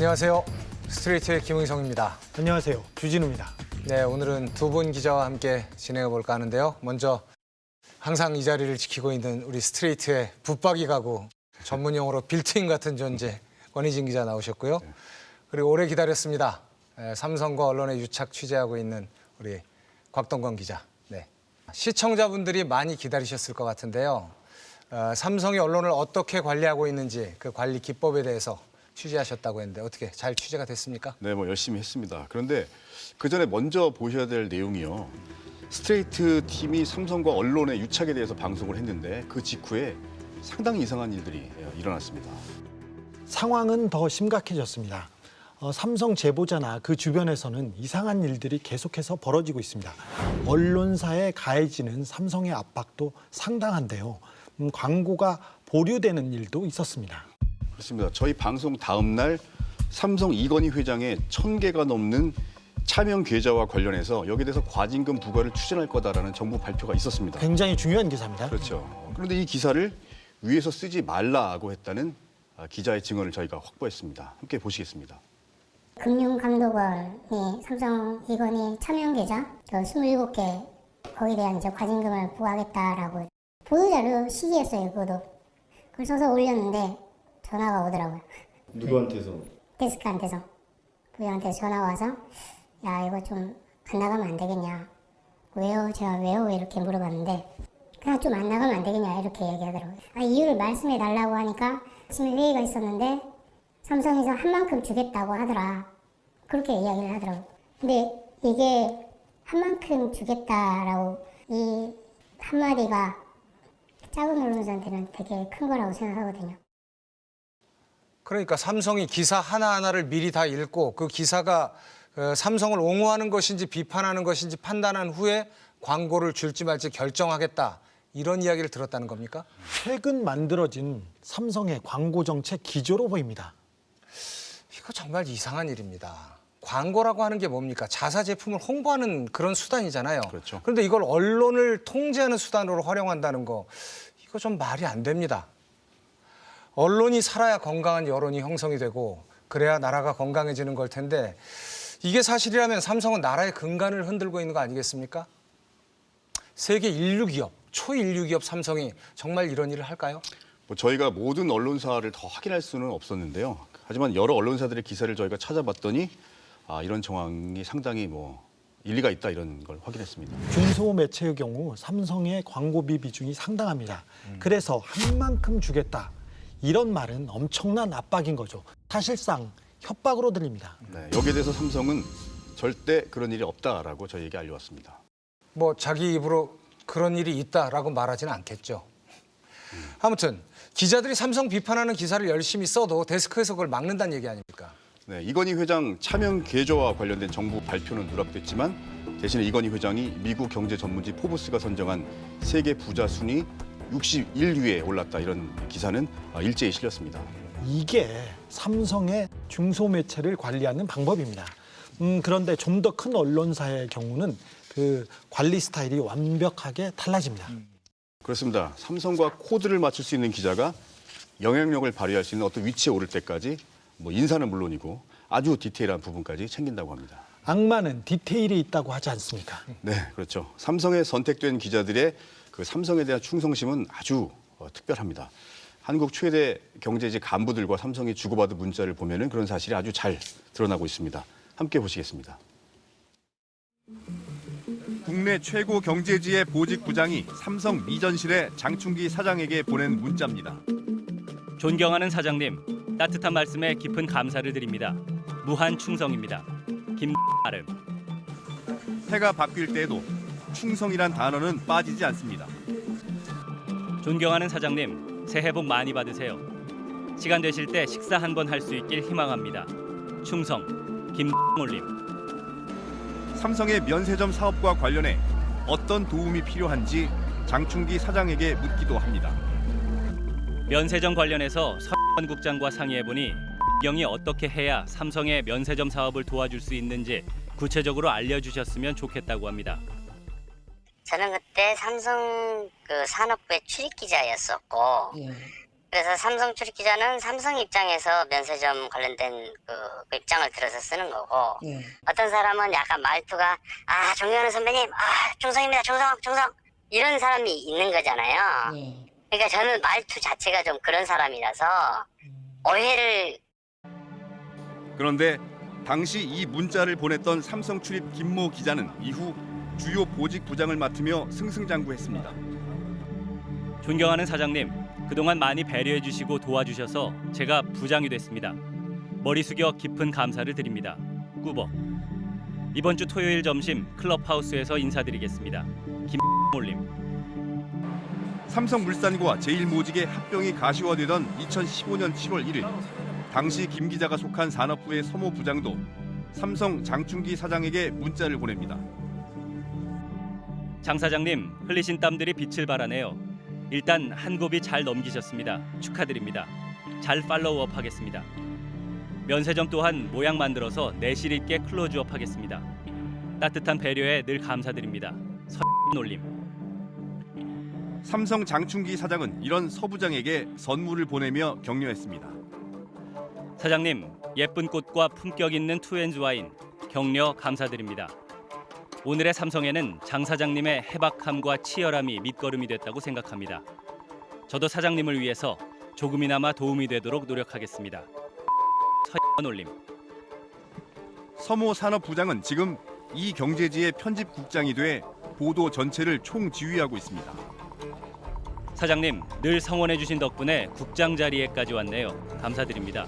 안녕하세요. 스트레이트의 김의성입니다. 안녕하세요. 주진우입니다. 네, 오늘은 두 분 기자와 함께 진행해 볼까 하는데요. 먼저 항상 이 자리를 지키고 있는 우리 스트레이트의 붙박이 가구, 전문 용어로 빌트인 같은 존재 권희진 기자 나오셨고요. 그리고 오래 기다렸습니다. 삼성과 언론에 유착 취재하고 있는 우리 곽동건 기자. 네. 시청자분들이 많이 기다리셨을 것 같은데요. 삼성이 언론을 어떻게 관리하고 있는지 그 관리 기법에 대해서 취재하셨다고 했는데 어떻게 잘 취재가 됐습니까? 네, 열심히 했습니다. 그런데 그 전에 먼저 보셔야 될 내용이요. 스트레이트 팀이 삼성과 언론의 유착에 대해서 방송을 했는데 그 직후에 상당히 이상한 일들이 일어났습니다. 상황은 더 심각해졌습니다. 삼성 제보자나 그 주변에서는 이상한 일들이 계속해서 벌어지고 있습니다. 언론사에 가해지는 삼성의 압박도 상당한데요. 광고가 보류되는 일도 있었습니다. 그렇습니다. 저희 방송 다음 날 삼성 이건희 회장의 1,000개가 넘는 차명 계좌와 관련해서 여기에 대해서 과징금 부과를 추진할 거다라는 정부 발표가 있었습니다. 굉장히 중요한 기사입니다. 그렇죠. 그런데 이 기사를 위에서 쓰지 말라고 했다는 기자의 증언을 저희가 확보했습니다. 함께 보시겠습니다. 금융감독원이 삼성 이건희 차명 계좌 27개 거기에 대한 이제 과징금을 부과하겠다라고 보도자료 시기했어요. 그것도 그걸 써서 올렸는데 전화가 오더라고요. 누구한테서? 데스크한테서 부장한테 전화가 와서 야 이거 좀 안 나가면 안 되겠냐. 왜요? 제가 왜요? 이렇게 물어봤는데 그냥 좀 안 나가면 안 되겠냐 이렇게 얘기하더라고요. 이유를 말씀해 달라고 하니까 아침에 회의가 있었는데 삼성에서 한 만큼 주겠다고 하더라. 그렇게 이야기를 하더라고요. 근데 이게 한 만큼 주겠다라고 이 한마디가 작은 언론사한테는 되게 큰 거라고 생각하거든요. 그러니까 삼성이 기사 하나하나를 미리 다 읽고 그 기사가 삼성을 옹호하는 것인지 비판하는 것인지 판단한 후에 광고를 줄지 말지 결정하겠다. 이런 이야기를 들었다는 겁니까? 최근 만들어진 삼성의 광고 정책 기조로 보입니다. 이거 정말 이상한 일입니다. 광고라고 하는 게 뭡니까? 자사 제품을 홍보하는 그런 수단이잖아요. 그렇죠. 그런데 이걸 언론을 통제하는 수단으로 활용한다는 거 이거 좀 말이 안 됩니다. 언론이 살아야 건강한 여론이 형성이 되고 그래야 나라가 건강해지는 걸 텐데 이게 사실이라면 삼성은 나라의 근간을 흔들고 있는 거 아니겠습니까? 세계 인류 기업, 초인류 기업 삼성이 정말 이런 일을 할까요? 저희가 모든 언론사를 더 확인할 수는 없었는데요. 하지만 여러 언론사들의 기사를 저희가 찾아봤더니 이런 정황이 상당히 일리가 있다 이런 걸 확인했습니다. 중소매체의 경우 삼성의 광고비 비중이 상당합니다. 그래서 한 만큼 주겠다. 이런 말은 엄청난 압박인 거죠. 사실상 협박으로 들립니다. 네, 여기에 대해서 삼성은 절대 그런 일이 없다라고 저희에게 알려왔습니다. 자기 입으로 그런 일이 있다라고 말하지는 않겠죠. 아무튼 기자들이 삼성 비판하는 기사를 열심히 써도 데스크에서 그걸 막는다는 얘기 아닙니까? 네, 이건희 회장 차명 계좌와 관련된 정부 발표는 누락됐지만 대신에 이건희 회장이 미국 경제 전문지 포브스가 선정한 세계 부자 순위 61위에 올랐다 이런 기사는 일제히 실렸습니다. 이게 삼성의 중소매체를 관리하는 방법입니다. 그런데 좀 더 큰 언론사의 경우는 그 관리 스타일이 완벽하게 달라집니다. 그렇습니다. 삼성과 코드를 맞출 수 있는 기자가 영향력을 발휘할 수 있는 어떤 위치에 오를 때까지 인사는 물론이고 아주 디테일한 부분까지 챙긴다고 합니다. 악마는 디테일이 있다고 하지 않습니까? 네, 그렇죠. 삼성에 선택된 기자들의 그 삼성에 대한 충성심은 아주 특별합니다. 한국 최대 경제지 간부들과 삼성이 주고받은 문자를 보면은 그런 사실이 아주 잘 드러나고 있습니다. 함께 보시겠습니다. 국내 최고 경제지의 보직 부장이 삼성 미전실의 장충기 사장에게 보낸 문자입니다. 존경하는 사장님, 따뜻한 말씀에 깊은 감사를 드립니다. 무한 충성입니다. 김아름. 해가 바뀔 때에도 충성이란 단어는 빠지지 않습니다. 존경하는 사장님, 새해 복 많이 받으세요. 시간 되실 때 식사 한번 할 수 있길 희망합니다. 충성, 김올림. 삼성의 면세점 사업과 관련해 어떤 도움이 필요한지 장충기 사장에게 묻기도 합니다. 면세점 관련해서 서현 국장과 상의해보니 경이 어떻게 해야 삼성의 면세점 사업을 도와줄 수 있는지 구체적으로 알려주셨으면 좋겠다고 합니다. 저는 그때 삼성 그 산업부의 출입 기자였었고 그래서 삼성 출입 기자는 삼성 입장에서 면세점 관련된 그 입장을 들어서 쓰는 거고 어떤 사람은 약간 말투가 존경하는 선배님 충성입니다 충성 이런 사람이 있는 거잖아요. 그러니까 저는 말투 자체가 좀 그런 사람이라서 오해를. 그런데 당시 이 문자를 보냈던 삼성 출입 김모 기자는 이후 주요 보직 부장을 맡으며 승승장구했습니다. 존경하는 사장님, 그동안 많이 배려해 주시고 도와주셔서 제가 부장이 됐습니다. 머리 숙여 깊은 감사를 드립니다. 꾸벅. 이번 주 토요일 점심 클럽하우스에서 인사드리겠습니다. 김올림. 삼성물산과 제일모직의 합병이 가시화되던 2015년 7월 1일 당시 김 기자가 속한 산업부의 서모 부장도 삼성 장충기 사장에게 문자를 보냅니다. 장 사장님, 흘리신 땀들이 빛을 발하네요. 일단 한 고비 잘 넘기셨습니다. 축하드립니다. 잘 팔로우업 하겠습니다. 면세점 또한 모양 만들어서 내실 있게 클로즈업 하겠습니다. 따뜻한 배려에 늘 감사드립니다. 올림. 삼성 장충기 사장은 이런 서 부장에게 선물을 보내며 격려했습니다. 사장님, 예쁜 꽃과 품격 있는 투엔즈 와인 격려 감사드립니다. 오늘의 삼성에는 장 사장님의 해박함과 치열함이 밑거름이 됐다고 생각합니다. 저도 사장님을 위해서 조금이나마 도움이 되도록 노력하겠습니다. 올림. 서모 산업부장은 지금 이 경제지의 편집국장이 돼 보도 전체를 총지휘하고 있습니다. 사장님, 늘 성원해 주신 덕분에 국장 자리에까지 왔네요. 감사드립니다.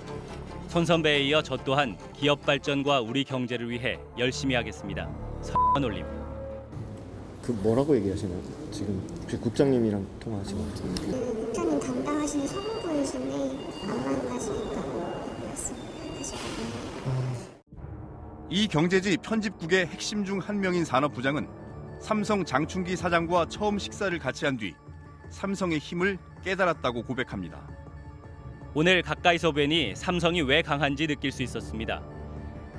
손 선배에 이어 저 또한 기업 발전과 우리 경제를 위해 열심히 하겠습니다. 올림. 그 뭐라고 얘기하시나요? 지금 혹시 국장님이랑 통화하신 것 같은데. 국장님 담당하시는 서무분이신데 안 만나시니까 이 경제지 편집국의 핵심 중 한 명인 산업부장은 삼성 장충기 사장과 처음 식사를 같이 한 뒤 삼성의 힘을 깨달았다고 고백합니다. 오늘 가까이서 뵈니 삼성이 왜 강한지 느낄 수 있었습니다.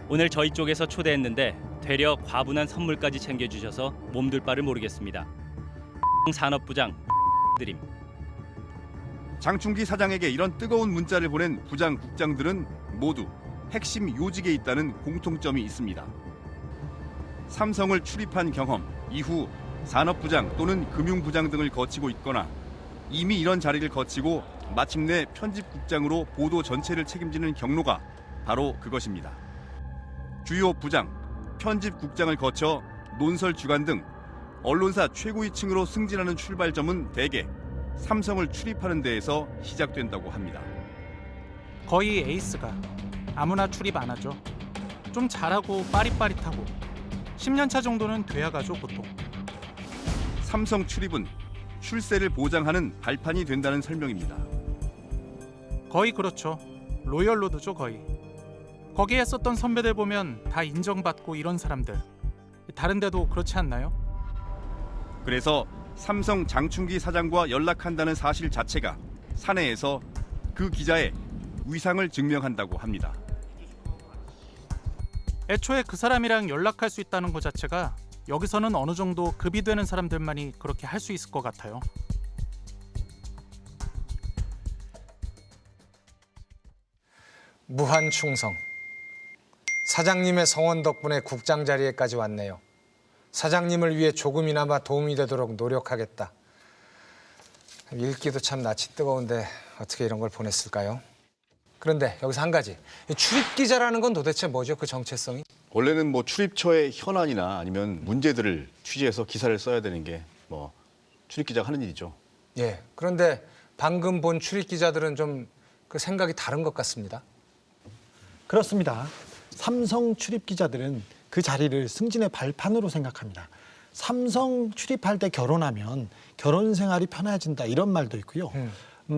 오늘 저희 쪽에서 초대했는데 되려 과분한 선물까지 챙겨주셔서 몸둘 바를 모르겠습니다. 산업부장 드림. 장충기 사장에게 이런 뜨거운 문자를 보낸 부장 국장들은 모두 핵심 요직에 있다는 공통점이 있습니다. 삼성을 출입한 경험, 이후 산업부장 또는 금융부장 등을 거치고 있거나 이미 이런 자리를 거치고 마침내 편집국장으로 보도 전체를 책임지는 경로가 바로 그것입니다. 주요 부장, 편집국장을 거쳐 논설 주간 등 언론사 최고위층으로 승진하는 출발점은 대개 삼성을 출입하는 데에서 시작된다고 합니다. 거의 에이스가 아무나 출입 안 하죠. 좀 잘하고 빠릿빠릿하고 10년 차 정도는 돼야 가죠 보통. 삼성 출입은 출세를 보장하는 발판이 된다는 설명입니다. 거의 그렇죠. 로열로드죠 거의. 거기에 썼던 선배들 보면 다 인정받고 이런 사람들. 다른 데도 그렇지 않나요? 그래서 삼성 장충기 사장과 연락한다는 사실 자체가 사내에서 그 기자의 위상을 증명한다고 합니다. 애초에 그 사람이랑 연락할 수 있다는 것 자체가 여기서는 어느 정도 급이 되는 사람들만이 그렇게 할 수 있을 것 같아요. 무한 충성. 사장님의 성원 덕분에 국장 자리에까지 왔네요. 사장님을 위해 조금이나마 도움이 되도록 노력하겠다. 읽기도 참 낯이 뜨거운데 어떻게 이런 걸 보냈을까요? 그런데 여기서 한 가지. 출입 기자라는 건 도대체 뭐죠? 그 정체성이? 원래는 뭐 출입처의 현안이나 아니면 문제들을 취재해서 기사를 써야 되는 게 뭐 출입 기자가 하는 일이죠. 예. 그런데 방금 본 출입 기자들은 좀 그 생각이 다른 것 같습니다. 그렇습니다. 삼성 출입 기자들은 그 자리를 승진의 발판으로 생각합니다. 삼성 출입할 때 결혼하면 결혼 생활이 편해진다 이런 말도 있고요.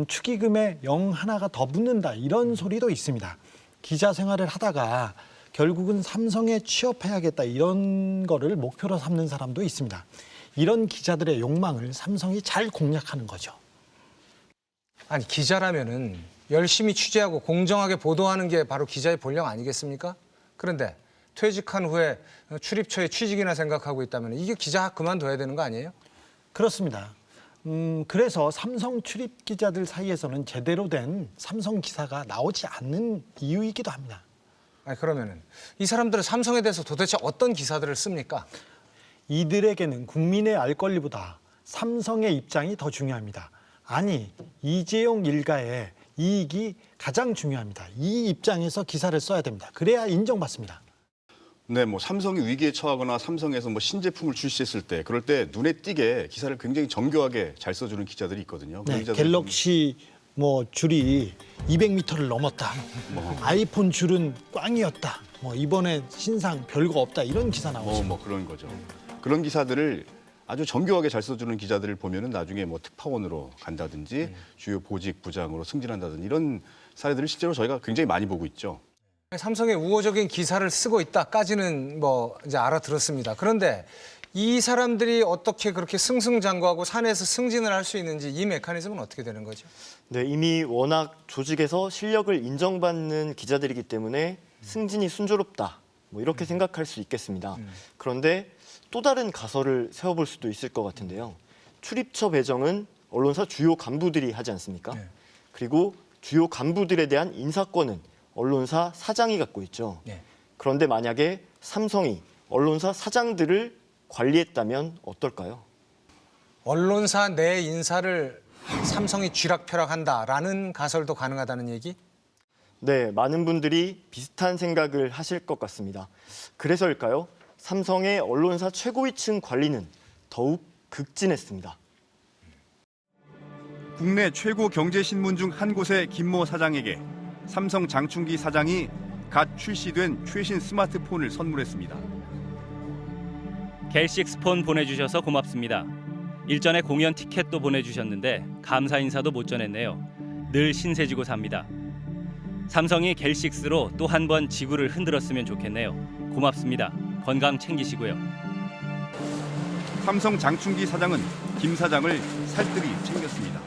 축의금에 0 하나가 더 붙는다 이런 소리도 있습니다. 기자 생활을 하다가 결국은 삼성에 취업해야겠다 이런 거를 목표로 삼는 사람도 있습니다. 이런 기자들의 욕망을 삼성이 잘 공략하는 거죠. 아니 기자라면은 열심히 취재하고 공정하게 보도하는 게 바로 기자의 본령 아니겠습니까? 그런데 퇴직한 후에 출입처에 취직이나 생각하고 있다면 이게 기자 그만둬야 되는 거 아니에요? 그렇습니다. 그래서 삼성 출입 기자들 사이에서는 제대로 된 삼성 기사가 나오지 않는 이유이기도 합니다. 아니, 그러면은 이 사람들은 삼성에 대해서 도대체 어떤 기사들을 씁니까? 이들에게는 국민의 알 권리보다 삼성의 입장이 더 중요합니다. 아니, 이재용 일가의 이익이 가장 중요합니다. 이 입장에서 기사를 써야 됩니다. 그래야 인정받습니다. 네, 뭐 삼성이 위기에 처하거나 삼성에서 뭐 신제품을 출시했을 때 그럴 때 눈에 띄게 기사를 굉장히 정교하게 잘 써주는 기자들이 있거든요. 네, 기자들이 갤럭시 뭐 줄이 200m를 넘었다. 아이폰 줄은 꽝이었다. 뭐 이번에 신상 별거 없다. 이런 기사 나오죠. 뭐 그런 거죠. 그런 기사들을 아주 정교하게 잘 써주는 기자들을 보면은 나중에 뭐 특파원으로 간다든지 주요 보직 부장으로 승진한다든지 이런 사례들을 실제로 저희가 굉장히 많이 보고 있죠. 삼성의 우호적인 기사를 쓰고 있다까지는 뭐 이제 알아들었습니다. 그런데 이 사람들이 어떻게 그렇게 승승장구하고 사내에서 승진을 할 수 있는지 이 메커니즘은 어떻게 되는 거죠? 네, 이미 워낙 조직에서 실력을 인정받는 기자들이기 때문에 승진이 순조롭다. 뭐 이렇게 생각할 수 있겠습니다. 그런데 또 다른 가설을 세워볼 수도 있을 것 같은데요. 출입처 배정은 언론사 주요 간부들이 하지 않습니까? 네. 그리고 주요 간부들에 대한 인사권은 언론사 사장이 갖고 있죠. 네. 그런데 만약에 삼성이 언론사 사장들을 관리했다면 어떨까요? 언론사 내 인사를 삼성이 쥐락펴락한다라는 가설도 가능하다는 얘기? 네, 많은 분들이 비슷한 생각을 하실 것 같습니다. 그래서일까요? 삼성의 언론사 최고위층 관리는 더욱 극진했습니다. 국내 최고 경제신문 중 한 곳의 김모 사장에게 삼성 장충기 사장이 갓 출시된 최신 스마트폰을 선물했습니다. 갤식스 폰 보내주셔서 고맙습니다. 일전에 공연 티켓도 보내주셨는데 감사 인사도 못 전했네요. 늘 신세지고 삽니다. 삼성이 갤식스로 또 한 번 지구를 흔들었으면 좋겠네요. 고맙습니다. 건강 챙기시고요. 삼성 장충기 사장은 김 사장을 살뜰히 챙겼습니다.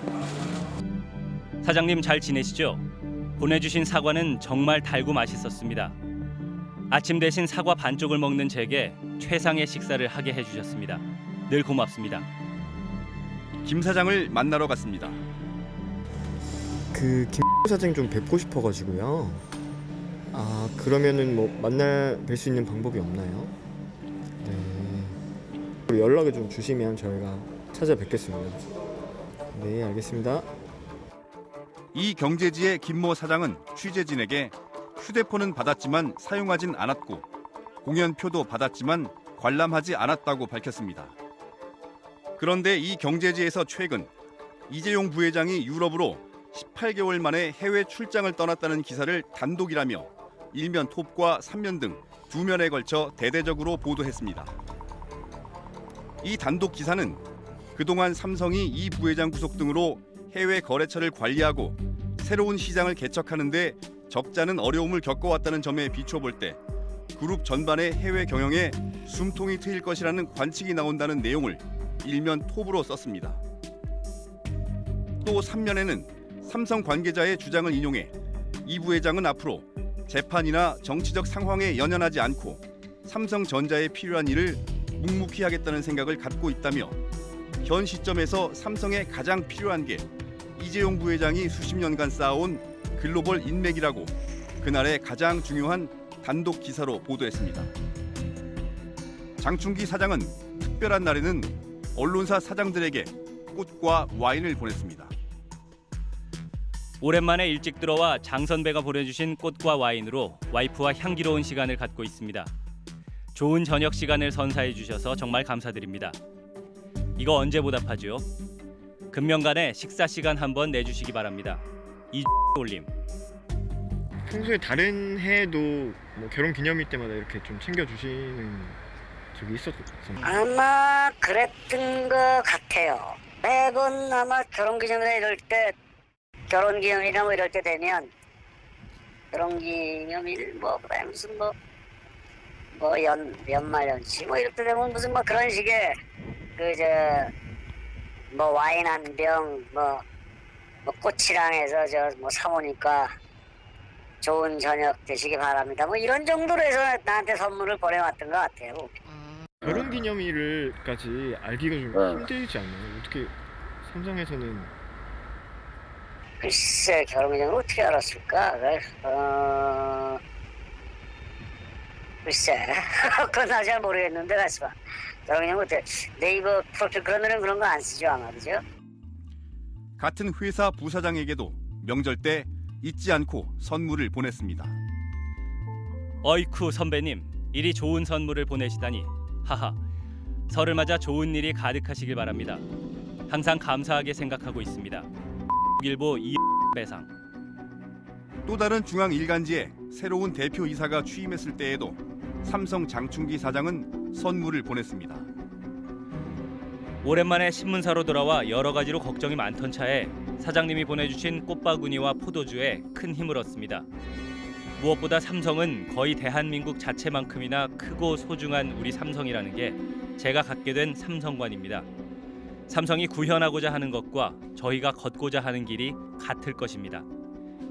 사장님 잘 지내시죠? 보내주신 사과는 정말 달고 맛있었습니다. 아침 대신 사과 반쪽을 먹는 제게 최상의 식사를 하게 해주셨습니다. 늘 고맙습니다. 김 사장을 만나러 갔습니다. 그 김 사장 좀 뵙고 싶어가지고요. 아, 그러면은 뭐 만나 뵐 수 있는 방법이 없나요? 네. 연락을 좀 주시면 저희가 찾아뵙겠습니다. 네, 알겠습니다. 이 경제지의 김모 사장은 취재진에게 휴대폰은 받았지만 사용하진 않았고 공연표도 받았지만 관람하지 않았다고 밝혔습니다. 그런데 이 경제지에서 최근 이재용 부회장이 유럽으로 18개월 만에 해외 출장을 떠났다는 기사를 단독이라며 일면 톱과 3면 등 2면에 걸쳐 대대적으로 보도했습니다. 이 단독 기사는 그동안 삼성이 이 부회장 구속 등으로 해외 거래처를 관리하고 새로운 시장을 개척하는 데 적잖은 어려움을 겪어왔다는 점에 비춰볼 때 그룹 전반의 해외 경영에 숨통이 트일 것이라는 관측이 나온다는 내용을 일면 톱으로 썼습니다. 또 3면에는 삼성 관계자의 주장을 인용해 이 부회장은 앞으로 재판이나 정치적 상황에 연연하지 않고 삼성전자에 필요한 일을 묵묵히 하겠다는 생각을 갖고 있다며 현 시점에서 삼성에 가장 필요한 게 이재용 부회장이 수십 년간 쌓아온 글로벌 인맥이라고 그날의 가장 중요한 단독 기사로 보도했습니다. 장충기 사장은 특별한 날에는 언론사 사장들에게 꽃과 와인을 보냈습니다. 오랜만에 일찍 들어와 장 선배가 보내주신 꽃과 와인으로 와이프와 향기로운 시간을 갖고 있습니다. 좋은 저녁 시간을 선사해 주셔서 정말 감사드립니다. 이거 언제 보답하죠? 금명간에 식사 시간 한번 내주시기 바랍니다. 이 올림. 평소에 다른 해에도 뭐 결혼 기념일 때마다 이렇게 좀 챙겨주시는 적이 있었어요? 아마 그랬던 것 같아요. 매번 아마 결혼기념일이나 이럴 때 결혼기념일이나 뭐 이럴 때 되면 결혼기념일 뭐 그다음에 무슨 뭐 연말연시 뭐 이럴 때 되면 무슨 뭐 그런 식의 뭐 와인 한 병 뭐 꽃이랑 해서 뭐 사모니까 좋은 저녁 되시기 바랍니다. 뭐 이런 정도로 해서 나한테 선물을 보내왔던 것 같아요. 결혼 기념일까지 알기가 좀 힘들지 않나요? 어떻게 삼성에서는 글쎄 결혼을 어떻게 알았을까? 글쎄 그건 나 잘 모르겠는데 가서 봐. 결혼을 어떻게 네이버 프로필 그런 거 안 쓰죠 아마 그죠? 같은 회사 부사장에게도 명절 때 잊지 않고 선물을 보냈습니다. 어이쿠 선배님, 이리 좋은 선물을 보내시다니. 하하. 설을 맞아 좋은 일이 가득하시길 바랍니다. 항상 감사하게 생각하고 있습니다. 일보 이배상. 또 다른 중앙 일간지에 새로운 대표이사가 취임했을 때에도 삼성 장충기 사장은 선물을 보냈습니다. 오랜만에 신문사로 돌아와 여러 가지로 걱정이 많던 차에 사장님이 보내주신 꽃바구니와 포도주에 큰 힘을 얻습니다. 무엇보다 삼성은 거의 대한민국 자체만큼이나 크고 소중한 우리 삼성이라는 게 제가 갖게 된 삼성관입니다. 삼성이 구현하고자 하는 것과 저희가 걷고자 하는 길이 같을 것입니다.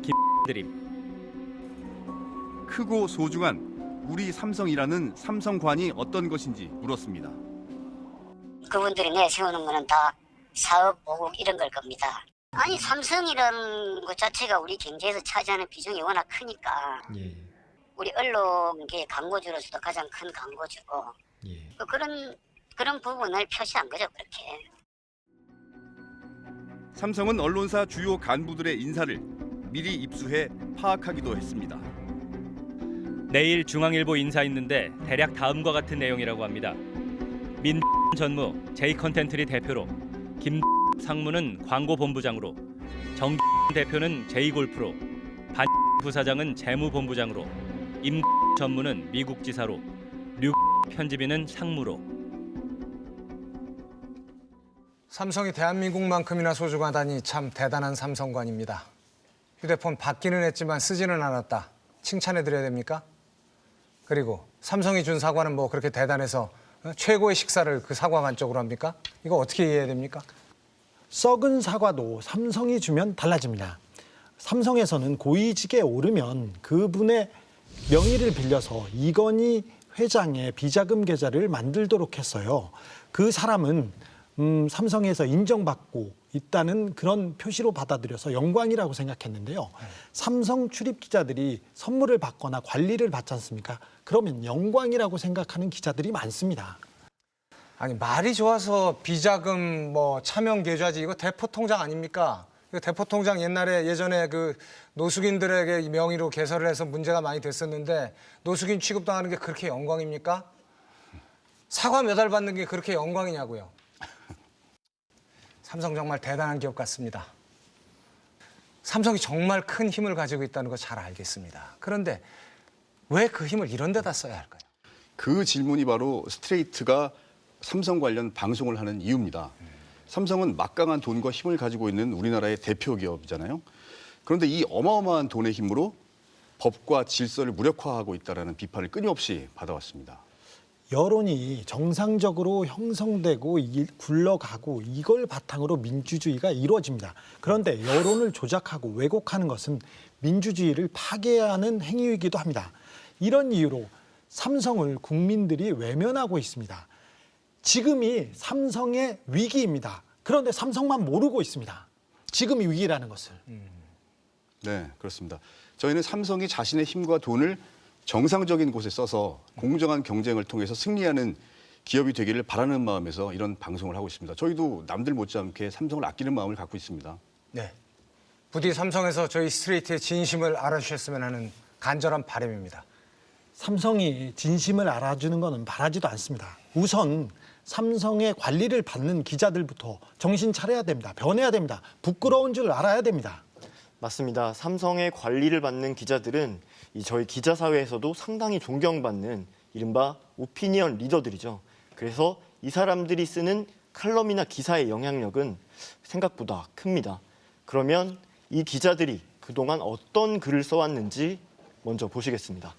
김드림. 크고 소중한 우리 삼성이라는 삼성관이 어떤 것인지 물었습니다. 그분들이 내세우는 거는 다 사업, 보국 이런 걸 겁니다. 아니 삼성이라는 것 자체가 우리 경제에서 차지하는 비중이 워낙 크니까 우리 언론계 광고주로서도 가장 큰 광고주고 그런 부분을 표시한 거죠 그렇게. 삼성은 언론사 주요 간부들의 인사를 미리 입수해 파악하기도 했습니다. 내일 중앙일보 인사 있는데 대략 다음과 같은 내용이라고 합니다. 민 전무 J컨텐트리 대표로, 김 상무는 광고본부장으로, 정 대표는 J골프로, 반 부사장은 재무본부장으로, 임 전무는 미국 지사로, 류 편집인은 상무로. 삼성이 대한민국만큼이나 소중하다니 참 대단한 삼성관입니다. 휴대폰 받기는 했지만 쓰지는 않았다. 칭찬해드려야 됩니까? 그리고 삼성이 준 사과는 뭐 그렇게 대단해서 최고의 식사를 그 사과관 쪽으로 합니까? 이거 어떻게 이해해야 됩니까? 썩은 사과도 삼성이 주면 달라집니다. 삼성에서는 고위직에 오르면 그분의 명의를 빌려서 이건희 회장의 비자금 계좌를 만들도록 했어요. 그 사람은 삼성에서 인정받고 있다는 그런 표시로 받아들여서 영광이라고 생각했는데요. 삼성 출입 기자들이 선물을 받거나 관리를 받지 않습니까? 그러면 영광이라고 생각하는 기자들이 많습니다. 아니 말이 좋아서 비자금 뭐 차명 계좌지 이거 대포 통장 아닙니까? 이거 대포 통장 예전에 그 노숙인들에게 명의로 개설을 해서 문제가 많이 됐었는데 노숙인 취급당하는 게 그렇게 영광입니까? 사과 메달 받는 게 그렇게 영광이냐고요. 삼성 정말 대단한 기업 같습니다. 삼성이 정말 큰 힘을 가지고 있다는 거 잘 알겠습니다. 그런데 왜 그 힘을 이런 데다 써야 할까요? 그 질문이 바로 스트레이트가 삼성 관련 방송을 하는 이유입니다. 삼성은 막강한 돈과 힘을 가지고 있는 우리나라의 대표 기업이잖아요. 그런데 이 어마어마한 돈의 힘으로 법과 질서를 무력화하고 있다는 비판을 끊임없이 받아왔습니다. 여론이 정상적으로 형성되고 굴러가고 이걸 바탕으로 민주주의가 이루어집니다. 그런데 여론을 조작하고 왜곡하는 것은 민주주의를 파괴하는 행위이기도 합니다. 이런 이유로 삼성을 국민들이 외면하고 있습니다. 지금이 삼성의 위기입니다. 그런데 삼성만 모르고 있습니다. 지금이 위기라는 것을. 네, 그렇습니다. 저희는 삼성이 자신의 힘과 돈을 정상적인 곳에 써서 공정한 경쟁을 통해서 승리하는 기업이 되기를 바라는 마음에서 이런 방송을 하고 있습니다. 저희도 남들 못지않게 삼성을 아끼는 마음을 갖고 있습니다. 네. 부디 삼성에서 저희 스트레이트의 진심을 알아주셨으면 하는 간절한 바람입니다. 삼성이 진심을 알아주는 것은 바라지도 않습니다. 우선 삼성의 관리를 받는 기자들부터 정신 차려야 됩니다. 변해야 됩니다. 부끄러운 줄 알아야 됩니다. 맞습니다. 삼성의 관리를 받는 기자들은 저희 기자 사회에서도 상당히 존경받는 이른바 오피니언 리더들이죠. 그래서 이 사람들이 쓰는 칼럼이나 기사의 영향력은 생각보다 큽니다. 그러면 이 기자들이 그동안 어떤 글을 써왔는지 먼저 보시겠습니다.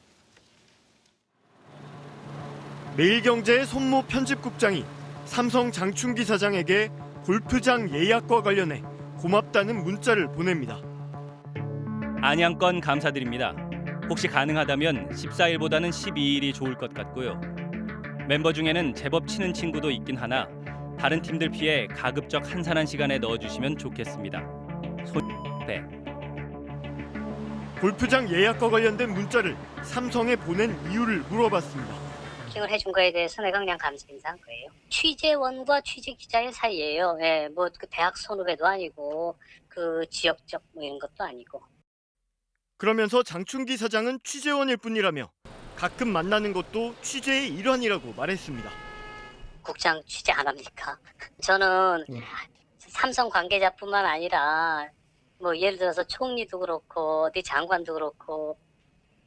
매일경제의 손모 편집국장이 삼성 장충기 사장에게 골프장 예약과 관련해 고맙다는 문자를 보냅니다. 안양건 감사드립니다. 혹시 가능하다면 14일보다는 12일이 좋을 것 같고요. 멤버 중에는 제법 친한 친구도 있긴 하나 다른 팀들 피해 가급적 한산한 시간에 넣어주시면 좋겠습니다. 손배. 골프장 예약과 관련된 문자를 삼성에 보낸 이유를 물어봤습니다. 킹을 해준 거에 대해서 내가 그냥 감사 인사한 거예요. 취재원과 취재 기자의 사이예요. 예, 뭐 그 대학 선후배도 아니고 그 지역적 뭐 이런 것도 아니고. 그러면서 장충기 사장은 취재원일 뿐이라며 가끔 만나는 것도 취재의 일환이라고 말했습니다. 국장 취재 안 합니까? 저는 삼성 관계자뿐만 아니라 뭐 예를 들어서 총리도 그렇고 어디 장관도 그렇고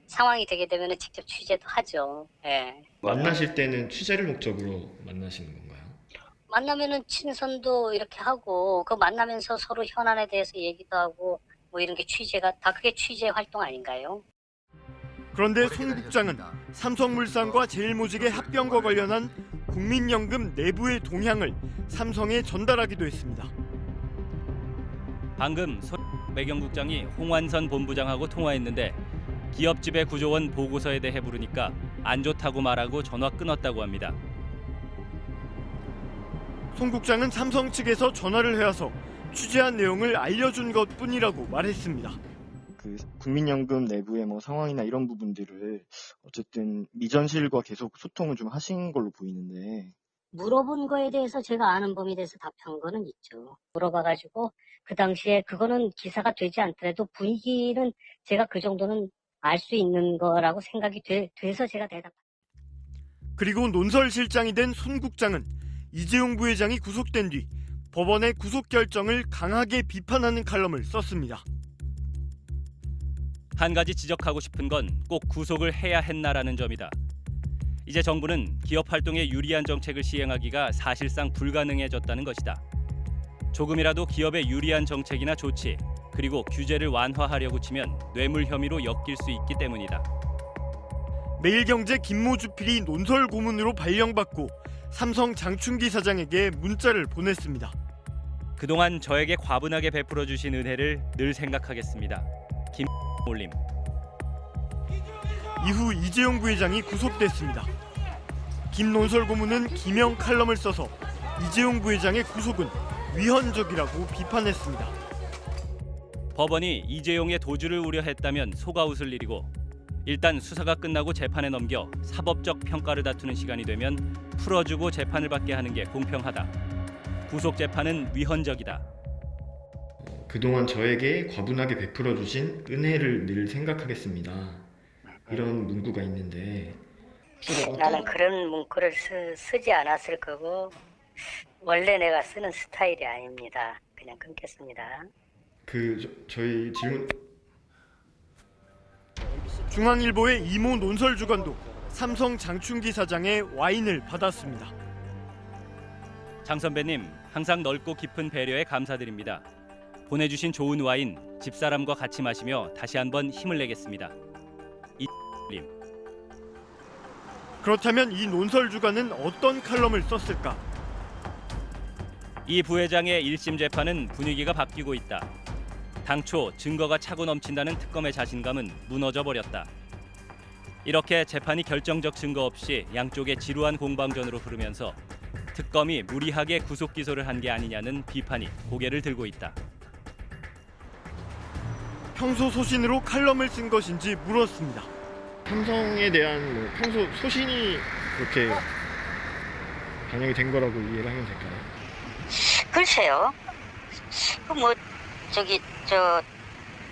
상황이 되게 되면 직접 취재도 하죠. 예. 만나실 때는 취재를 목적으로 만나시는 건가요? 만나면은 친선도 이렇게 하고 그 만나면서 서로 현안에 대해서 얘기도 하고 뭐 이런 게 취재가 다 그게 취재 활동 아닌가요? 그런데 손 국장은 삼성물산과 제일모직의 합병과 관련한 국민연금 내부의 동향을 삼성에 전달하기도 했습니다. 방금 손 매경국장이 홍완선 본부장하고 통화했는데 기업 지배 구조원 보고서에 대해 물으니까 안 좋다고 말하고 전화 끊었다고 합니다. 손 국장은 삼성 측에서 전화를 해와서 취재한 내용을 알려준 것뿐이라고 말했습니다. 그 국민연금 내부의 뭐 상황이나 이런 부분들을 어쨌든 미전실과 계속 소통을 좀 하신 걸로 보이는데. 물어본 거에 대해서 제가 아는 범위에 대해서 답한 거는 있죠. 물어봐가지고 그 당시에 그거는 기사가 되지 않더라도 분위기는 제가 그 정도는 알 수 있는 거라고 생각이 돼서 제가 대답합니다. 그리고 논설실장이 된 손 국장은 이재용 부회장이 구속된 뒤 법원의 구속 결정을 강하게 비판하는 칼럼을 썼습니다. 한 가지 지적하고 싶은 건 꼭 구속을 해야 했나라는 점이다. 이제 정부는 기업 활동에 유리한 정책을 시행하기가 사실상 불가능해졌다는 것이다. 조금이라도 기업에 유리한 정책이나 조치, 그리고 규제를 완화하려고 치면 뇌물 혐의로 엮일 수 있기 때문이다. 매일경제 김모주필이 논설 고문으로 발령받고 삼성 장충기 사장에게 문자를 보냈습니다. 그동안 저에게 과분하게 베풀어 주신 은혜를 늘 생각하겠습니다. 김올림. 이후 이재용 부회장이 구속됐습니다. 김 논설 고문은 기명 칼럼을 써서 이재용 부회장의 구속은 위헌적이라고 비판했습니다. 법원이 이재용의 도주를 우려했다면 속아 웃을 일이고 일단 수사가 끝나고 재판에 넘겨 사법적 평가를 다투는 시간이 되면 풀어주고 재판을 받게 하는 게 공평하다. 구속 재판은 위헌적이다. 그동안 저에게 과분하게 베풀어 주신 은혜를 늘 생각하겠습니다. 이런 문구가 있는데 나는 그런 문구를 쓰지 않았을 거고 원래 내가 쓰는 스타일이 아닙니다. 그냥 끊겠습니다. 저희 질문 중앙일보의 이모 논설 주간도 삼성 장충기 사장의 와인을 받았습니다. 장 선배님, 항상 넓고 깊은 배려에 감사드립니다. 보내주신 좋은 와인 집사람과 같이 마시며 다시 한번 힘을 내겠습니다. 이님. 그렇다면 이 논설 주간은 어떤 칼럼을 썼을까? 이 부회장의 1심 재판은 분위기가 바뀌고 있다. 당초 증거가 차고 넘친다는 특검의 자신감은 무너져 버렸다. 이렇게 재판이 결정적 증거 없이 양쪽의 지루한 공방전으로 흐르면서 특검이 무리하게 구속 기소를 한 게 아니냐는 비판이 고개를 들고 있다. 평소 소신으로 칼럼을 쓴 것인지 물었습니다. 삼성에 대한 평소 소신이 그렇게 반영이 된 거라고 이해를 하면 될까요? 글쎄요.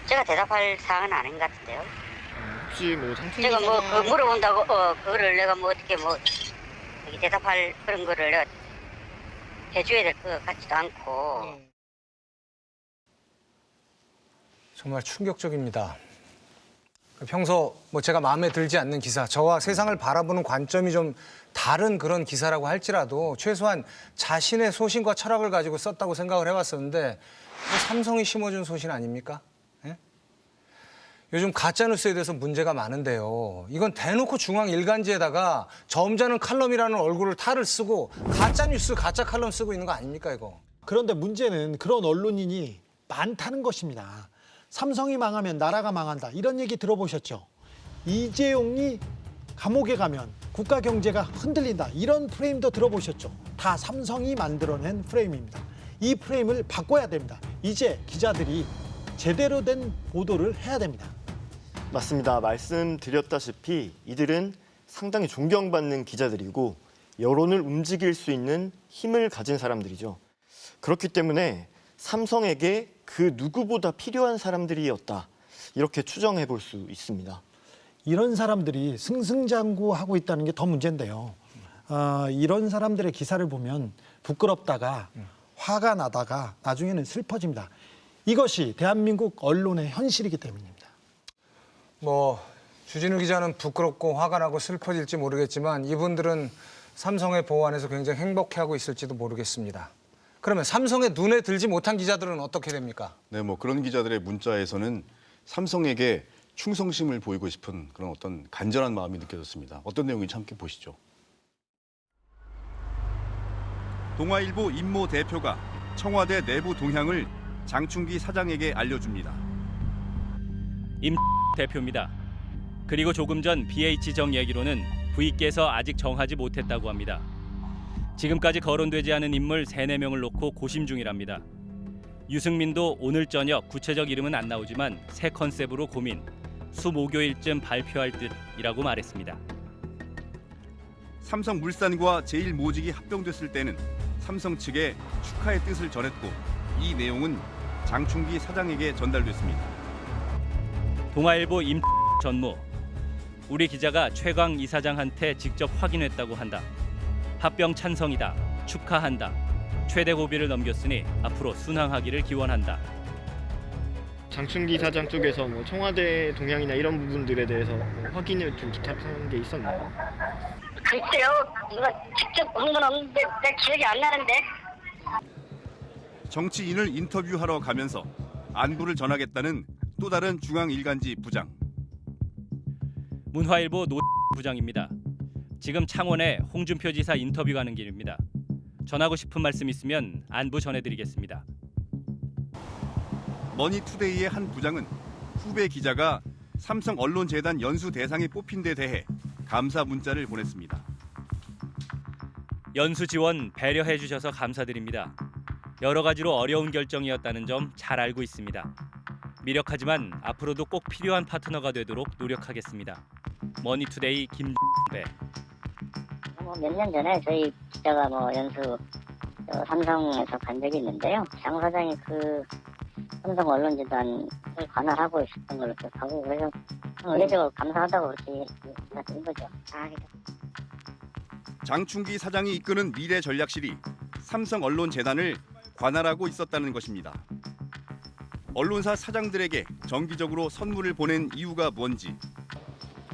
제가 대답할 사항은 아닌 것 같은데요. 혹시 장충기 제가 사장 물어본다고 그거를 내가 어떻게 여기 대답할 그런 거를 내가 해줘야 될 것 같지도 않고. 정말 충격적입니다. 평소 제가 마음에 들지 않는 기사, 저와 세상을 바라보는 관점이 좀 다른 그런 기사라고 할지라도 최소한 자신의 소신과 철학을 가지고 썼다고 생각을 해왔었는데 삼성이 심어준 소신 아닙니까? 예? 요즘 가짜뉴스에 대해서 문제가 많은데요. 이건 대놓고 중앙 일간지에다가 점잖은 칼럼이라는 얼굴을 탈을 쓰고 가짜뉴스, 가짜 칼럼 쓰고 있는 거 아닙니까 이거? 그런데 문제는 그런 언론인이 많다는 것입니다. 삼성이 망하면 나라가 망한다. 이런 얘기 들어보셨죠? 이재용이 감옥에 가면 국가 경제가 흔들린다. 이런 프레임도 들어보셨죠? 다 삼성이 만들어낸 프레임입니다. 이 프레임을 바꿔야 됩니다. 이제 기자들이 제대로 된 보도를 해야 됩니다. 맞습니다. 말씀드렸다시피 이들은 상당히 존경받는 기자들이고 여론을 움직일 수 있는 힘을 가진 사람들이죠. 그렇기 때문에 삼성에게 그 누구보다 필요한 사람들이었다. 이렇게 추정해 볼 수 있습니다. 이런 사람들이 승승장구하고 있다는 게 더 문제인데요. 이런 사람들의 기사를 보면 부끄럽다가 화가 나다가 나중에는 슬퍼집니다. 이것이 대한민국 언론의 현실이기 때문입니다. 뭐 주진우 기자는 부끄럽고 화가 나고 슬퍼질지 모르겠지만 이분들은 삼성의 보호 안에서 굉장히 행복해하고 있을지도 모르겠습니다. 그러면 삼성의 눈에 들지 못한 기자들은 어떻게 됩니까? 네, 뭐 그런 기자들의 문자에서는 삼성에게 충성심을 보이고 싶은 그런 어떤 간절한 마음이 느껴졌습니다. 어떤 내용인지 함께 보시죠. 동아일보 임모 대표가 청와대 내부 동향을 장충기 사장에게 알려줍니다. 임 대표입니다. 그리고 조금 전 BH정 얘기로는 부익께서 아직 정하지 못했다고 합니다. 지금까지 거론되지 않은 인물 3-4명을 놓고 고심 중이랍니다. 유승민도 오늘 저녁 구체적 이름은 안 나오지만 새 컨셉으로 고민, 수목요일쯤 발표할 듯이라고 말했습니다. 삼성물산과 제일모직이 합병됐을 때는 삼성 측에 축하의 뜻을 전했고 이 내용은 장충기 사장에게 전달됐습니다. 동아일보 임 전무, 우리 기자가 최광 이사장한테 직접 확인했다고 한다. 합병 찬성이다. 축하한다. 최대 고비를 넘겼으니 앞으로 순항하기를 기원한다. 장충기 사장 쪽에서 뭐 청와대 동향이나 이런 부분들에 대해서 뭐 확인을 좀 부탁한 게 있었나요? 글쎄요, 누가 직접 온 건 없는데 내 기억이 안 나는데. 정치인을 인터뷰하러 가면서 안부를 전하겠다는 또 다른 중앙일간지 부장. 문화일보 노 부장입니다. 지금 창원에 홍준표 지사 인터뷰 가는 길입니다. 전하고 싶은 말씀 있으면 안부 전해드리겠습니다. 머니투데이의 한 부장은 후배 기자가 삼성 언론재단 연수 대상에 뽑힌 데 대해 감사 문자를 보냈습니다. 연수 지원 배려해 주셔서 감사드립니다. 여러 가지로 어려운 결정이었다는 점 잘 알고 있습니다. 미력하지만 앞으로도 꼭 필요한 파트너가 되도록 노력하겠습니다. 머니투데이 김배. 몇 년 전에 저희 기자가 연수 삼성에서 간 적이 있는데요. 장 사장이 그 삼성 언론재단을 관할하고 있었던 걸로 기억하고 그래서 의례적으로 감사하다고 그렇게 말씀드린 거죠. 장충기 사장이 이끄는 미래전략실이 삼성 언론재단을 관할하고 있었다는 것입니다. 언론사 사장들에게 정기적으로 선물을 보낸 이유가 뭔지,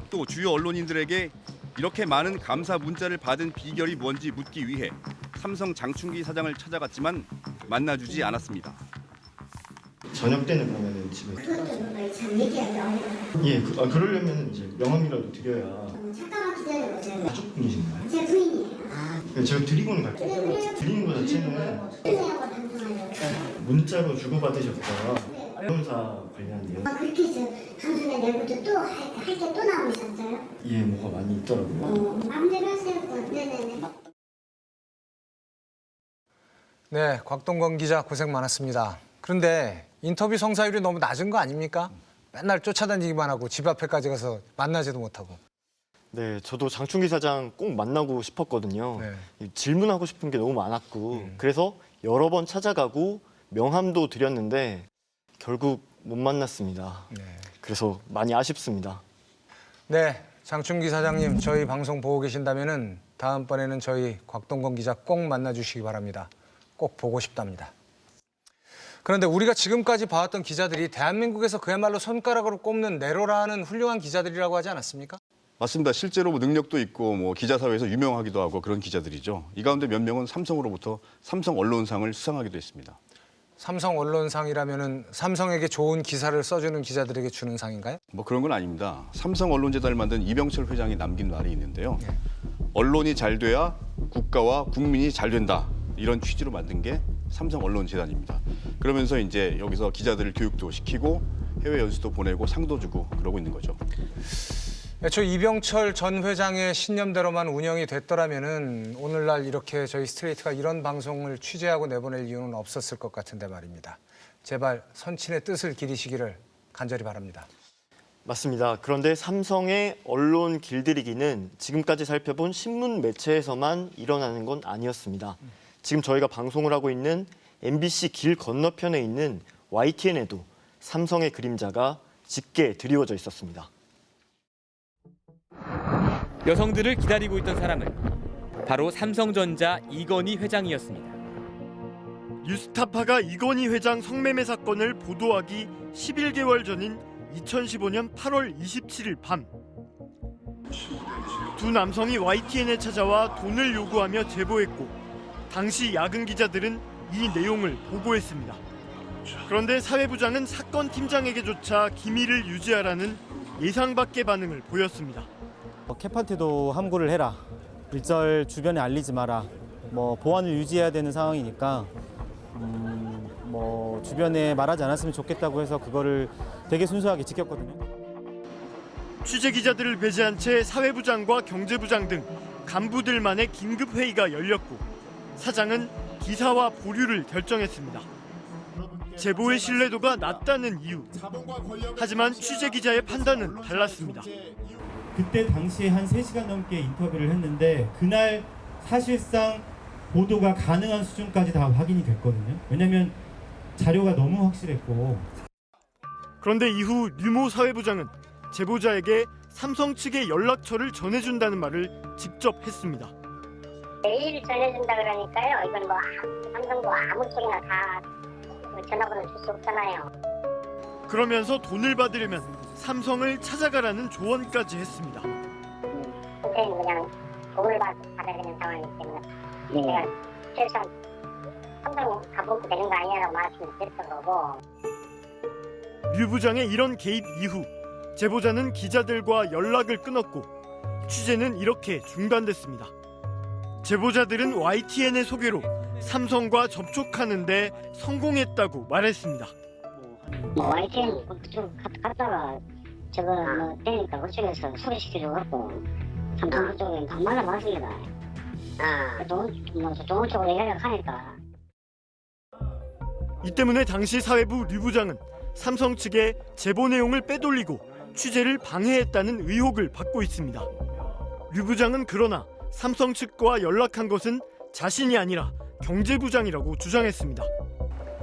또 주요 언론인들에게 이렇게 많은 감사 문자를 받은 비결이 뭔지 묻기 위해 삼성 장충기 사장을 찾아갔지만 만나주지 않았습니다. 저녁 때는 그러면은 집에. 예, 그러려면 이제 명함이라도 드려야. 잠깐만 기다려보세요. 가족분이신가요? 제 부인이에요. 제가 드리고는 갈게요. 드리는 거 자체는 부인하고 방송하려고. 문자로 주고받으셨다. 언론사 관련 내용. 그렇게 해서 방송에 내고도 또 할 게 또 나오셨어요? 예, 뭐가 많이 있더라고요. 마음대로 하세요. 네네네. 네, 곽동건 기자 고생 많았습니다. 그런데 인터뷰 성사율이 너무 낮은 거 아닙니까? 맨날 쫓아다니기만 하고 집 앞에까지 가서 만나지도 못하고. 네, 저도 장충기 사장 꼭 만나고 싶었거든요. 네. 질문하고 싶은 게 너무 많았고 그래서 여러 번 찾아가고 명함도 드렸는데 결국 못 만났습니다. 네. 그래서 많이 아쉽습니다. 네, 장충기 사장님 저희 방송 보고 계신다면은 다음번에는 저희 곽동건 기자 꼭 만나주시기 바랍니다. 꼭 보고 싶답니다. 그런데 우리가 지금까지 봐왔던 기자들이 대한민국에서 그야말로 손가락으로 꼽는 네로라는 훌륭한 기자들이라고 하지 않았습니까? 맞습니다. 실제로 뭐 능력도 있고 뭐 기자 사회에서 유명하기도 하고 그런 기자들이죠. 이 가운데 몇 명은 삼성으로부터 삼성 언론상을 수상하기도 했습니다. 삼성 언론상이라면은 삼성에게 좋은 기사를 써주는 기자들에게 주는 상인가요? 뭐 그런 건 아닙니다. 삼성 언론재단을 만든 이병철 회장이 남긴 말이 있는데요. 언론이 잘 돼야 국가와 국민이 잘 된다. 이런 취지로 만든 게 삼성 언론재단입니다. 그러면서 이제 여기서 기자들을 교육도 시키고 해외 연수도 보내고 상도 주고 그러고 있는 거죠. 애초 이병철 전 회장의 신념대로만 운영이 됐더라면은 오늘날 이렇게 저희 스트레이트가 이런 방송을 취재하고 내보낼 이유는 없었을 것 같은데 말입니다. 제발 선친의 뜻을 기리시기를 간절히 바랍니다. 맞습니다. 그런데 삼성의 언론 길들이기는 지금까지 살펴본 신문 매체에서만 일어나는 건 아니었습니다. 지금 저희가 방송을 하고 있는 MBC 길 건너편에 있는 YTN에도 삼성의 그림자가 짙게 드리워져 있었습니다. 여성들을 기다리고 있던 사람은 바로 삼성전자 이건희 회장이었습니다. 뉴스타파가 이건희 회장 성매매 사건을 보도하기 11개월 전인 2015년 8월 27일 밤, 두 남성이 YTN에 찾아와 돈을 요구하며 제보했고 당시 야근 기자들은 이 내용을 보고했습니다. 그런데 사회부장은 사건 팀장에게조차 기밀을 유지하라는 예상 밖의 반응을 보였습니다. 캡한테도 함구를 해라. 일절 주변에 알리지 마라. 보안을 유지해야 되는 상황이니까 주변에 말하지 않았으면 좋겠다고 해서 그거를 되게 순수하게 지켰거든요. 취재 기자들을 배제한 채 사회부장과 경제부장 등 간부들만의 긴급 회의가 열렸고 사장은 기사와 보류를 결정했습니다. 제보의 신뢰도가 낮다는 이유. 하지만 취재 기자의 판단은 달랐습니다. 그때 당시에 한 3시간 넘게 인터뷰를 했는데 그날 사실상 보도가 가능한 수준까지 다 확인이 됐거든요. 왜냐하면 자료가 너무 확실했고. 그런데 이후 류모 사회부장은 제보자에게 삼성 측의 연락처를 전해준다는 말을 직접 했습니다. 매일 전해준다 그러니까요. 이건 삼성도 아무 쪽이나 다 전화번호 줄 수 없잖아요. 그러면서 돈을 받으려면 삼성을 찾아가라는 조언까지 했습니다. 선생님 그냥 돈을 받아야 되는 상황이기 때문에 제가 최소한 삼성 가보고 되는 거 아니냐라고 말씀을 드렸던 거고. 류 부장의 이런 개입 이후 제보자는 기자들과 연락을 끊었고 취재는 이렇게 중단됐습니다. 제보자들은 YTN의 소개로 삼성과 접촉하는데 성공했다고 말했습니다. YTN 그쪽 갔다가 저거 되니까 그쪽에서 소개시켜줘갖고 삼성 그쪽에 만나 봤습니다. 좋은 쪽으로 연락하니까. 이 때문에 당시 사회부 류 부장은 삼성 측에 제보 내용을 빼돌리고 취재를 방해했다는 의혹을 받고 있습니다. 류 부장은 그러나 삼성 측과 연락한 것은 자신이 아니라 경제부장이라고 주장했습니다.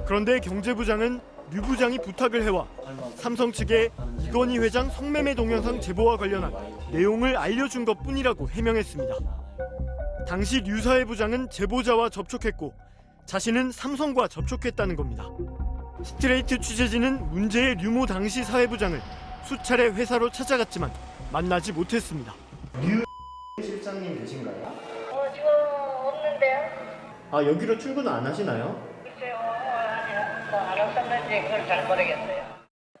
그런데 경제부장은 류 부장이 부탁을 해와 삼성 측에 이건희 회장 성매매 동영상 제보와 관련한 내용을 알려준 것뿐이라고 해명했습니다. 당시 류 사회부장은 제보자와 접촉했고 자신은 삼성과 접촉했다는 겁니다. 스트레이트 취재진은 문제의 류모 당시 사회부장을 수차례 회사로 찾아갔지만 만나지 못했습니다. 류 실장님 계신가요? 지금 없는데요? 여기로 출근 안 하시나요? 글쎄요, 안 왔었는지 그걸 잘 모르겠어요.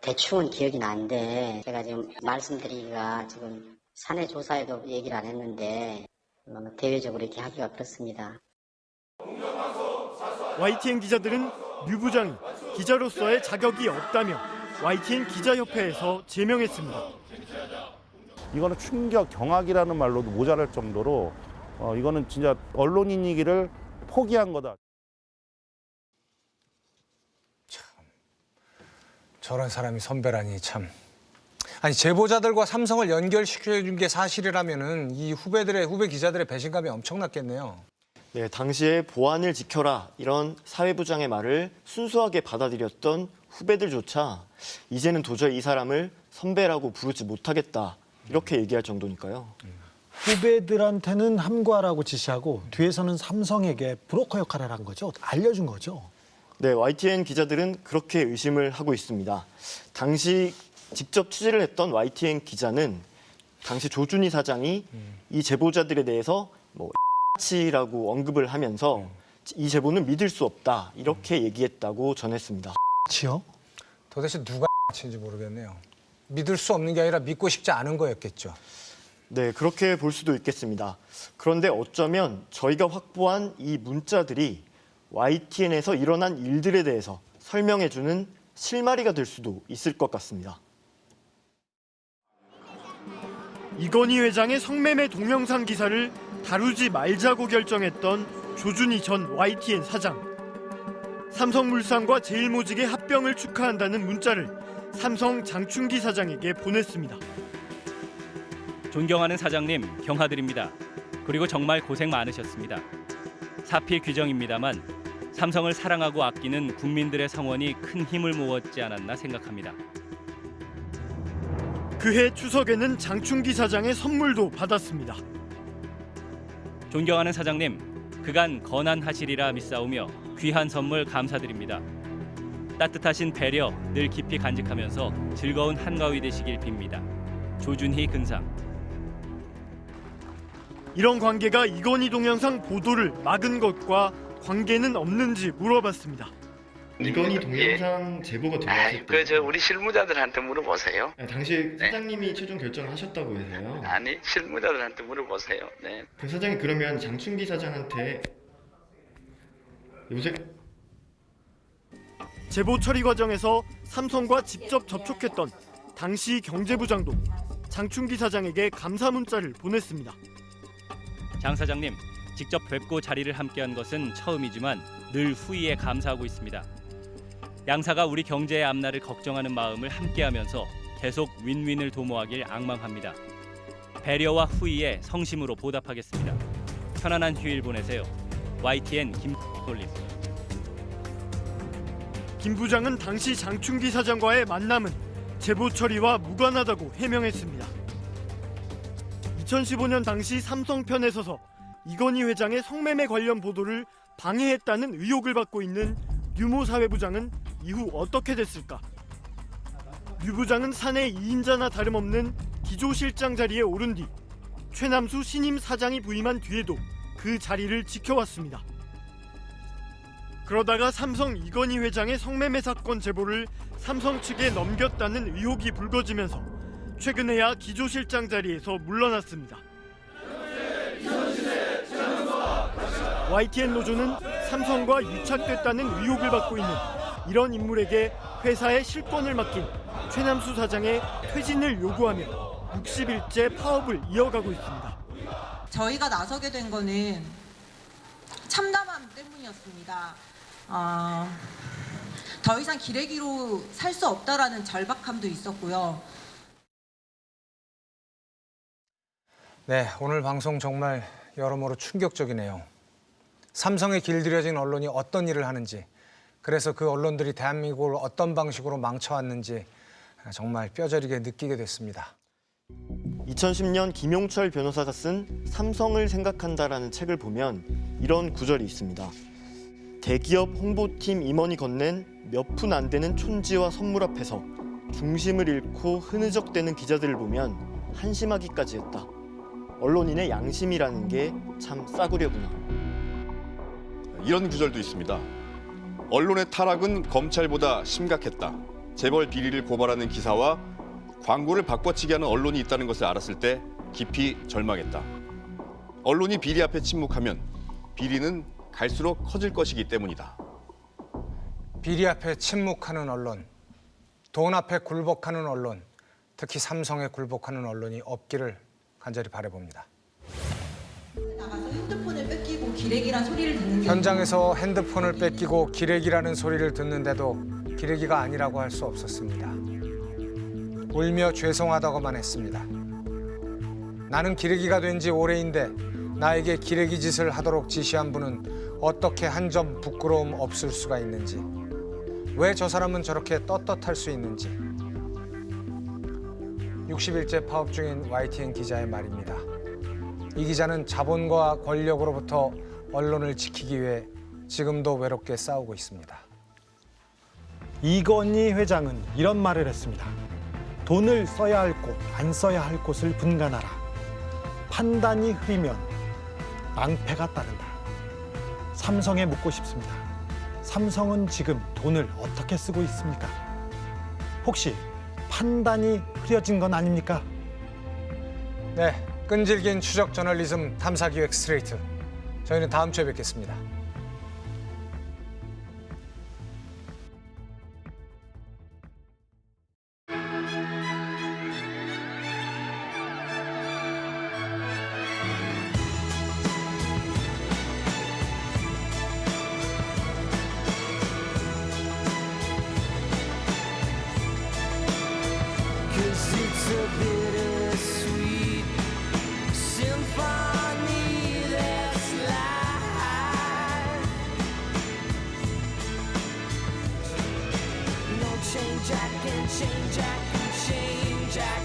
대충은 기억이 나는데 제가 지금 말씀드리기가 지금 사내 조사에도 얘기를 안 했는데 대외적으로 이렇게 하기가 그렇습니다. YTN 기자들은 류 부장이 기자로서의 자격이 없다며 YTN 기자협회에서 제명했습니다. 이거는 충격, 경악이라는 말로도 모자랄 정도로 이거는 진짜 언론인이기를 포기한 거다. 저런 사람이 선배라니 참. 아니 제보자들과 삼성을 연결시켜준 게 사실이라면은 이 후배 기자들의 배신감이 엄청났겠네요. 네, 당시에 보안을 지켜라 이런 사회부장의 말을 순수하게 받아들였던 후배들조차 이제는 도저히 이 사람을 선배라고 부르지 못하겠다 이렇게 얘기할 정도니까요. 후배들한테는 함구하라고 지시하고 뒤에서는 삼성에게 브로커 역할을 한 거죠. 알려준 거죠. 네, YTN 기자들은 그렇게 의심을 하고 있습니다. 당시 직접 취재를 했던 YTN 기자는 당시 조준희 사장이 이 제보자들에 대해서 X라고 언급을 하면서 이 제보는 믿을 수 없다 이렇게 얘기했다고 전했습니다. 지요? 도대체 누가 X인지 모르겠네요. 믿을 수 없는 게 아니라 믿고 싶지 않은 거였겠죠. 네, 그렇게 볼 수도 있겠습니다. 그런데 어쩌면 저희가 확보한 이 문자들이 YTN에서 일어난 일들에 대해서 설명해주는 실마리가 될 수도 있을 것 같습니다. 이건희 회장의 성매매 동영상 기사를 다루지 말자고 결정했던 조준희 전 YTN 사장. 삼성물산과 제일모직의 합병을 축하한다는 문자를 삼성 장충기 사장에게 보냈습니다. 존경하는 사장님, 경하드립니다. 그리고 정말 고생 많으셨습니다. 사필 규정입니다만 삼성을 사랑하고 아끼는 국민들의 성원이 큰 힘을 모았지 않았나 생각합니다. 그해 추석에는 장충기 사장의 선물도 받았습니다. 존경하는 사장님, 그간 건안하시리라 믿사오며 귀한 선물 감사드립니다. 따뜻하신 배려 늘 깊이 간직하면서 즐거운 한가위 되시길 빕니다. 조준희 근상. 이런 관계가 이건희 동영상 보도를 막은 것과 관계는 없는지 물어봤습니다. 이건희 동영상 제보가 들어왔을 우리 실무자들한테 물어보세요. 당시 사장님이 최종 결정을 하셨다고 해서요. 아니, 실무자들한테 물어보세요. 네. 그 사장이 그러면 장충기 사장한테 요새 제보 처리 과정에서 삼성과 직접 접촉했던 당시 경제부장도 장충기 사장에게 감사 문자를 보냈습니다. 장 사장님, 직접 뵙고 자리를 함께한 것은 처음이지만 늘 후위에 감사하고 있습니다. 양사가 우리 경제의 앞날을 걱정하는 마음을 함께하면서 계속 윈윈을 도모하길 앙망합니다. 배려와 후위에 성심으로 보답하겠습니다. 편안한 휴일 보내세요. YTN 김돌림. 김 부장은 당시 장충기 사장과의 만남은 제보 처리와 무관하다고 해명했습니다. 2015년 당시 삼성 편에 서서 이건희 회장의 성매매 관련 보도를 방해했다는 의혹을 받고 있는 류모 사회부장은 이후 어떻게 됐을까? 류 부장은 사내 2인자나 다름없는 기조실장 자리에 오른 뒤 최남수 신임 사장이 부임한 뒤에도 그 자리를 지켜왔습니다. 그러다가 삼성 이건희 회장의 성매매 사건 제보를 삼성 측에 넘겼다는 의혹이 불거지면서 최근에야 기조실장 자리에서 물러났습니다. YTN 노조는 삼성과 유착됐다는 의혹을 받고 있는 이런 인물에게 회사의 실권을 맡긴 최남수 사장의 퇴진을 요구하며 60일째 파업을 이어가고 있습니다. 저희가 나서게 된 거는 참담함 때문이었습니다. 더 이상 기레기로 살 수 없다라는 절박함도 있었고요. 네, 오늘 방송 정말 여러모로 충격적이네요. 삼성에 길들여진 언론이 어떤 일을 하는지, 그래서 그 언론들이 대한민국을 어떤 방식으로 망쳐왔는지 정말 뼈저리게 느끼게 됐습니다. 2010년 김용철 변호사가 쓴 삼성을 생각한다라는 책을 보면 이런 구절이 있습니다. 대기업 홍보팀 임원이 건넨 몇 푼 안 되는 촌지와 선물 앞에서 중심을 잃고 흐느적대는 기자들을 보면 한심하기까지 했다. 언론인의 양심이라는 게 참 싸구려구나. 이런 구절도 있습니다. 언론의 타락은 검찰보다 심각했다. 재벌 비리를 고발하는 기사와 광고를 바꿔치기 하는 언론이 있다는 것을 알았을 때 깊이 절망했다. 언론이 비리 앞에 침묵하면 비리는 갈수록 커질 것이기 때문이다. 비리 앞에 침묵하는 언론, 돈 앞에 굴복하는 언론, 특히 삼성에 굴복하는 언론이 없기를 간절히 바라봅니다. 나가서 핸드폰을 뺏기고 기레기란 소리를 듣는데 현장에서 핸드폰을 뺏기고 기레기라는 소리를 듣는데도 기레기가 아니라고 할 수 없었습니다. 울며 죄송하다고만 했습니다. 나는 기레기가 된 지 오래인데 나에게 기레기 짓을 하도록 지시한 분은 어떻게 한 점 부끄러움 없을 수가 있는지, 왜 저 사람은 저렇게 떳떳할 수 있는지. 60일째 파업 중인 YTN 기자의 말입니다. 이 기자는 자본과 권력으로부터 언론을 지키기 위해 지금도 외롭게 싸우고 있습니다. 이건희 회장은 이런 말을 했습니다. 돈을 써야 할 곳, 안 써야 할 곳을 분간하라. 판단이 흐리면 낭패가 따른다. 삼성에 묻고 싶습니다. 삼성은 지금 돈을 어떻게 쓰고 있습니까? 혹시 판단이 흐려진 건 아닙니까? 네, 끈질긴 추적 저널리즘 탐사기획 스트레이트. 저희는 다음 주에 뵙겠습니다. Shane Jack and Shane Jack and Shane Jack.